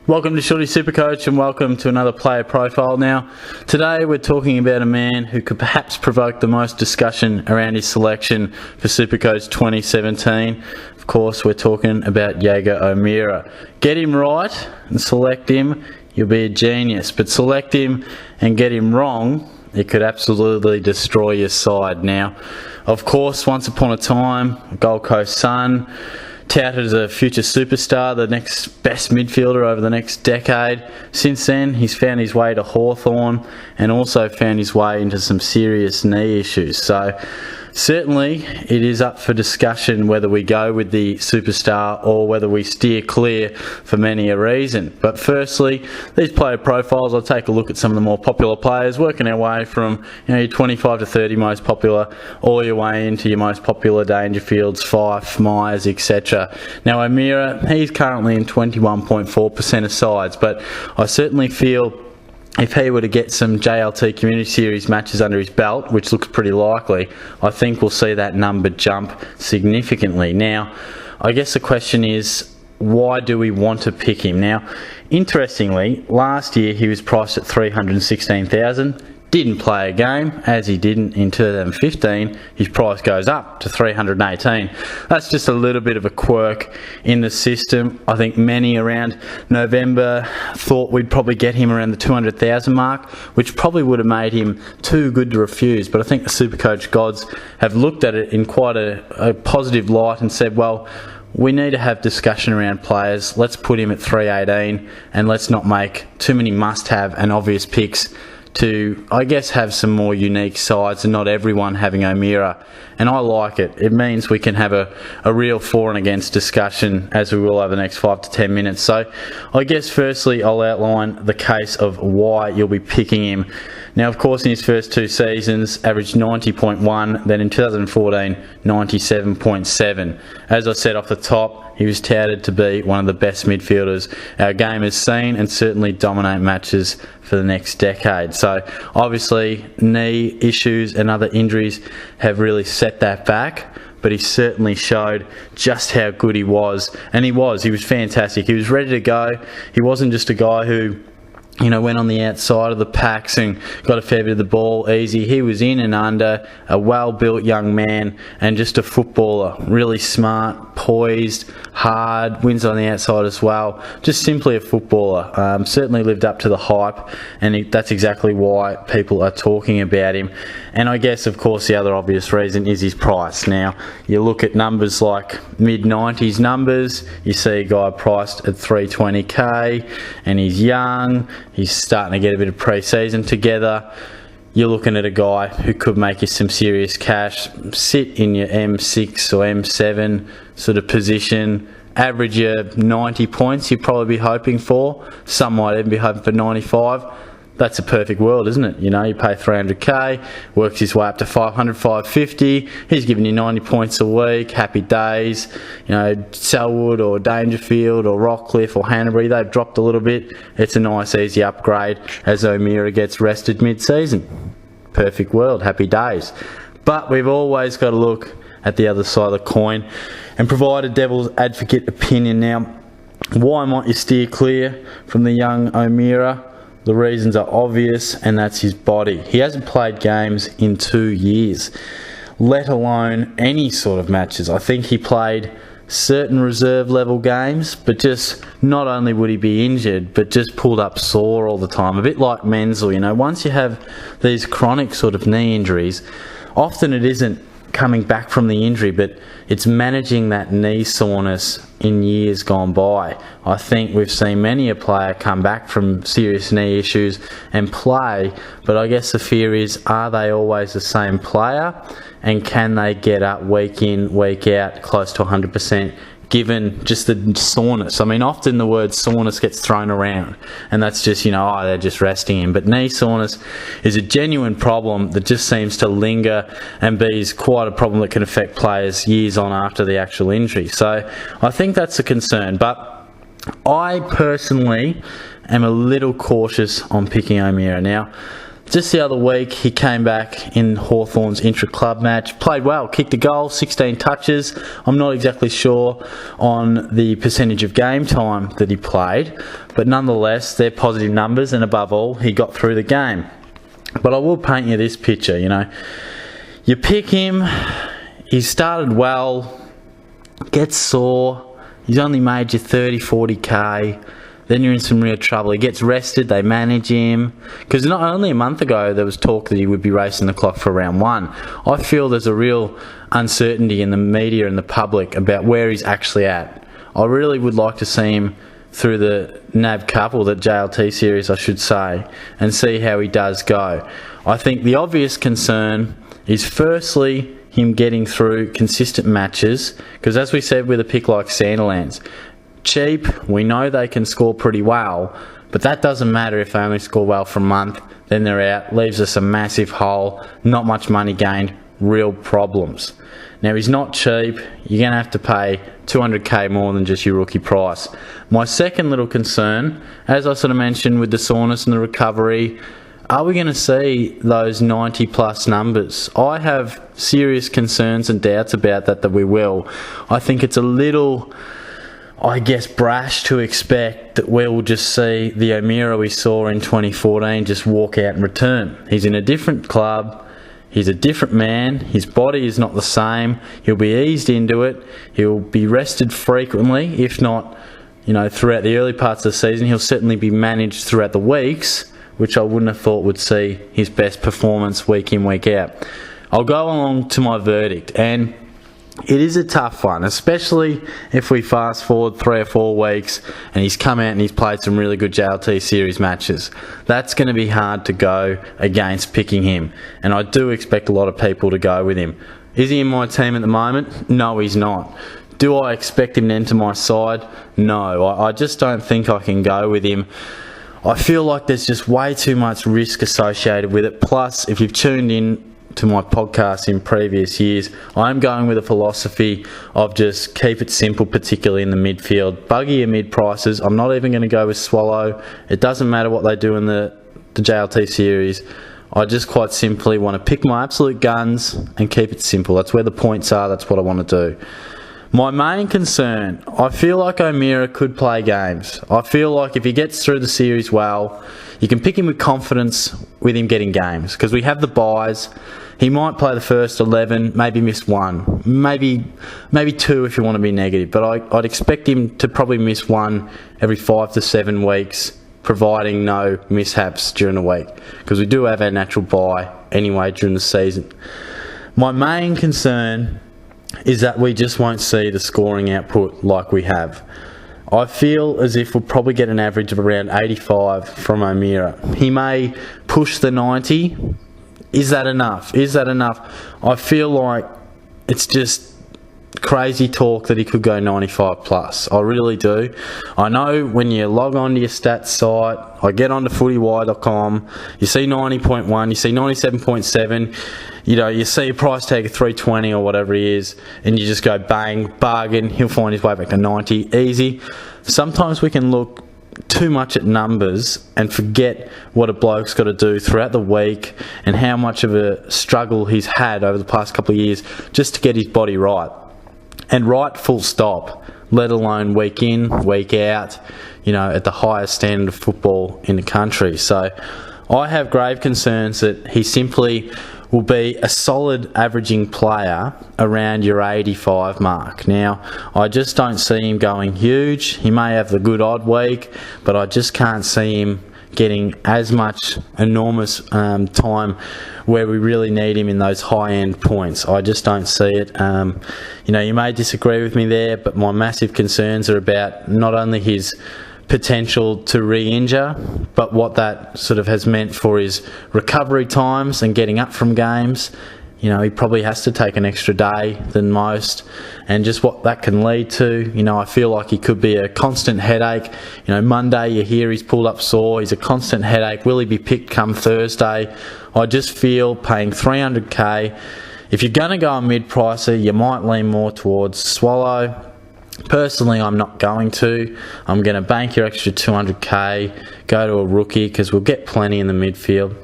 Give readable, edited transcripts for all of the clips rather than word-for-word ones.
Welcome to Shorty SuperCoach and welcome to another player profile. Now, today we're talking about a man who could perhaps provoke the most discussion around his selection for SuperCoach 2017. Of course, we're talking about Jaeger O'Meara. Get him right and select him, you'll be a genius. But select him and get him wrong, it could absolutely destroy your side. Now, of course, once upon a time, a Gold Coast Sun, touted as a future superstar, the next best midfielder over the next decade. Since then, he's found his way to Hawthorn and also found his way into some serious knee issues. So certainly it is up for discussion whether we go with the superstar or whether we steer clear for many a reason. But firstly, these player profiles, I'll take a look at some of the more popular players, working our way from your 25 to 30 most popular all your way into your most popular Dangerfields, Fife, Myers, etc. Now O'Meara, he's currently in 21.4% of sides, but I certainly feel if he were to get some JLT Community Series matches under his belt, which looks pretty likely, I think we'll see that number jump significantly. Now, I guess the question is, why do we want to pick him? Now, interestingly, last year he was priced at $316,000. Didn't play a game, as he didn't in 2015. His price goes up to $318. That's just a little bit of a quirk in the system. I think many around November thought we'd probably get him around the $200,000 mark, which probably would have made him too good to refuse. But I think the SuperCoach gods have looked at it in quite a positive light and said, well, we need to have discussion around players. Let's put him at $318 and let's not make too many must-have and obvious picks to, I guess, have some more unique sides and not everyone having O'Meara. And I like it. It means we can have a real for and against discussion, as we will over the next 5 to 10 minutes. So I guess firstly I'll outline the case of why you'll be picking him. Now, of course, in his first two seasons, averaged 90.1, then in 2014, 97.7. As I said off the top, he was touted to be one of the best midfielders our game has seen and certainly dominate matches for the next decade. So obviously knee issues and other injuries have really set that back, but he certainly showed just how good he was. And he was fantastic. He was ready to go. He wasn't just a guy who went on the outside of the packs and got a fair bit of the ball easy. He was in and under, a well-built young man and just a footballer. Really smart, poised, hard, wins on the outside as well. Just simply a footballer. Certainly lived up to the hype, and that's exactly why people are talking about him. And I guess, of course, the other obvious reason is his price. Now, you look at numbers like mid-90s numbers, you see a guy priced at $320K, and he's young, he's starting to get a bit of pre-season together. You're looking at a guy who could make you some serious cash, sit in your M6 or M7 sort of position, average your 90 points you'd probably be hoping for. Some might even be hoping for 95. That's a perfect world, isn't it? You pay $300K, works his way up to $500, $550. He's giving you 90 points a week, happy days. Selwood or Dangerfield or Rockcliffe or Hanbury, they've dropped a little bit. It's a nice, easy upgrade as O'Meara gets rested mid-season. Perfect world, happy days. But we've always got to look at the other side of the coin and provide a devil's advocate opinion. Now, why might you steer clear from the young O'Meara? The reasons are obvious, and that's his body. He hasn't played games in 2 years, let alone any sort of matches. I think he played certain reserve level games, but just not only would he be injured, but just pulled up sore all the time. A bit like Menzel, once you have these chronic sort of knee injuries, often it isn't coming back from the injury, but it's managing that knee soreness in years gone by. I think we've seen many a player come back from serious knee issues and play, but I guess the fear is, are they always the same player, and can they get up week in, week out, close to 100%, given just the soreness? I mean, often the word soreness gets thrown around, and that's just, they're just resting him. But knee soreness is a genuine problem that just seems to linger and be quite a problem that can affect players years on after the actual injury. So I think that's a concern. But I personally am a little cautious on picking O'Meara. Now, Just the other week, he came back in Hawthorn's intra-club match, played well, kicked a goal, 16 touches. I'm not exactly sure on the percentage of game time that he played, but nonetheless, they're positive numbers, and above all, he got through the game. But I will paint you this picture, You pick him, he started well, gets sore, he's only made you 30, 40k, then you're in some real trouble. He gets rested, they manage him. Because not only a month ago there was talk that he would be racing the clock for round 1. I feel there's a real uncertainty in the media and the public about where he's actually at. I really would like to see him through the NAB Cup, or the JLT series I should say, and see how he does go. I think the obvious concern is firstly him getting through consistent matches, because as we said with a pick like Sandilands, cheap, we know they can score pretty well, but that doesn't matter if they only score well for a month, then they're out, leaves us a massive hole, not much money gained, real problems. Now he's not cheap, you're going to have to pay 200k more than just your rookie price. My second little concern, as I sort of mentioned with the soreness and the recovery, are we going to see those 90 plus numbers? I have serious concerns and doubts about that we will. I think it's a little, brash to expect that we'll just see the O'Meara we saw in 2014 just walk out and return. He's in a different club, he's a different man, his body is not the same, he'll be eased into it, he'll be rested frequently, if not, throughout the early parts of the season. He'll certainly be managed throughout the weeks, which I wouldn't have thought would see his best performance week in, week out. I'll go along to my verdict, and it is a tough one, especially if we fast forward 3 or 4 weeks and he's come out and he's played some really good JLT series matches. That's going to be hard to go against picking him, and I do expect a lot of people to go with him. Is he in my team at the moment? No, he's not. Do I expect him to enter my side? No, I just don't think I can go with him. I feel like there's just way too much risk associated with it. Plus, if you've tuned in to my podcast in previous years, I'm going with a philosophy of just keep it simple, particularly in the midfield. Buggy your mid prices. I'm not even going to go with Swallow. It doesn't matter what they do in the JLT series. I just quite simply want to pick my absolute guns and keep it simple. That's where the points are. That's what I want to do. My main concern, I feel like O'Meara could play games. I feel like if he gets through the series well, you can pick him with confidence with him getting games, because we have the buys. He might play the first 11, maybe miss 1, maybe 2 if you want to be negative, but I'd expect him to probably miss 1 every 5 to 7 weeks, providing no mishaps during the week, because we do have our natural buy anyway during the season. My main concern is that we just won't see the scoring output like we have. I feel as if we'll probably get an average of around 85 from O'Meara. He may push the 90. Is that enough? I feel like it's just crazy talk that he could go 95 plus. I really do. I know when you log on to your stats site, I get onto footywire.com, you see 90.1, you see 97.7, you see a price tag of 320 or whatever he is, and you just go bang, bargain, he'll find his way back to 90, easy. Sometimes we can look too much at numbers and forget what a bloke's got to do throughout the week and how much of a struggle he's had over the past couple of years just to get his body right. And right, full stop, let alone week in, week out, at the highest standard of football in the country. So I have grave concerns that he simply will be a solid averaging player around your 85 mark. Now, I just don't see him going huge. He may have the good odd week, but I just can't see him getting as much enormous time where we really need him in those high-end points. I just don't see it. You may disagree with me there, but my massive concerns are about not only his potential to re-injure, but what that sort of has meant for his recovery times and getting up from games. He probably has to take an extra day than most, and just what that can lead to. I feel like he could be a constant headache. Monday you hear he's pulled up sore, he's a constant headache. Will he be picked come Thursday? I just feel paying 300k, if you're going to go a mid-pricer, you might lean more towards Swallow. Personally, I'm not going to. I'm going to bank your extra 200k, go to a rookie, because we'll get plenty in the midfield,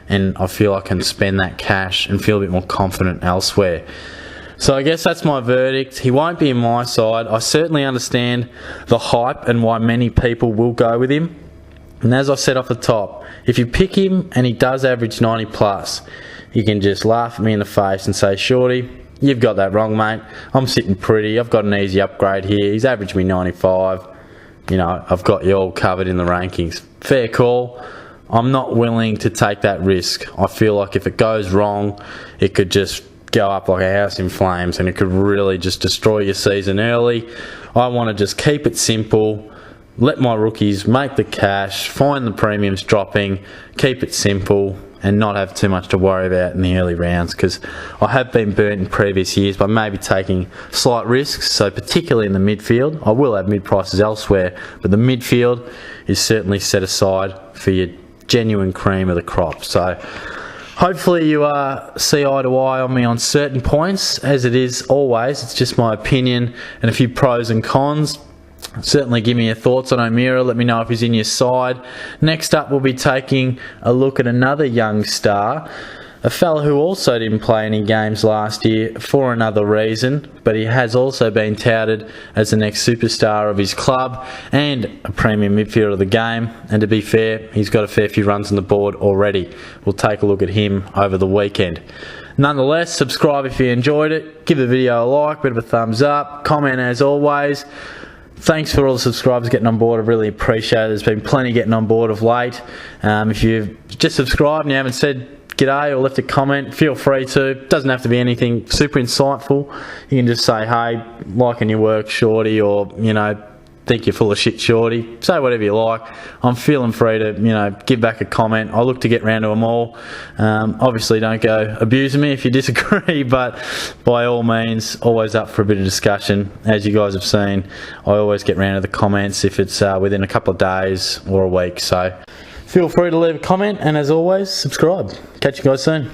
and I feel I can spend that cash and feel a bit more confident elsewhere. So I guess that's my verdict. He won't be in my side. I certainly understand the hype and why many people will go with him. And as I said off the top, if you pick him and he does average 90 plus, you can just laugh at me in the face and say, Shorty, you've got that wrong, mate. I'm sitting pretty. I've got an easy upgrade here. He's averaged me 95. You know, I've got you all covered in the rankings. Fair call. I'm not willing to take that risk. I feel like if it goes wrong, it could just go up like a house in flames and it could really just destroy your season early. I want to just keep it simple. Let my rookies make the cash, find the premiums dropping, keep it simple, and not have too much to worry about in the early rounds, because I have been burnt in previous years by maybe taking slight risks. So particularly in the midfield, I will have mid prices elsewhere, but the midfield is certainly set aside for your genuine cream of the crop. So hopefully you see eye to eye on me on certain points. As it is always, it's just my opinion and a few pros and cons. Certainly give me your thoughts on O'Meara. Let me know if he's in your side. Next up, we'll be taking a look at another young star, a fella who also didn't play any games last year for another reason, but he has also been touted as the next superstar of his club and a premium midfielder of the game. And to be fair, he's got a fair few runs on the board already. We'll take a look at him over the weekend. Nonetheless, subscribe if you enjoyed it. Give the video a like, bit of a thumbs up, comment as always. Thanks for all the subscribers getting on board. I really appreciate it. There's been plenty getting on board of late. If you've just subscribed and you haven't said g'day or left a comment, feel free to. It doesn't have to be anything super insightful. You can just say, hey, liking your work, Shorty, or, you know, think you're full of shit, Shorty. Say whatever you like. I'm feeling free to, you know, give back a comment. I look to get round to them all. Obviously, don't go abusing me if you disagree, but by all means, always up for a bit of discussion. As you guys have seen, I always get round to the comments if it's within a couple of days or a week. So feel free to leave a comment, and as always, subscribe. Catch you guys soon.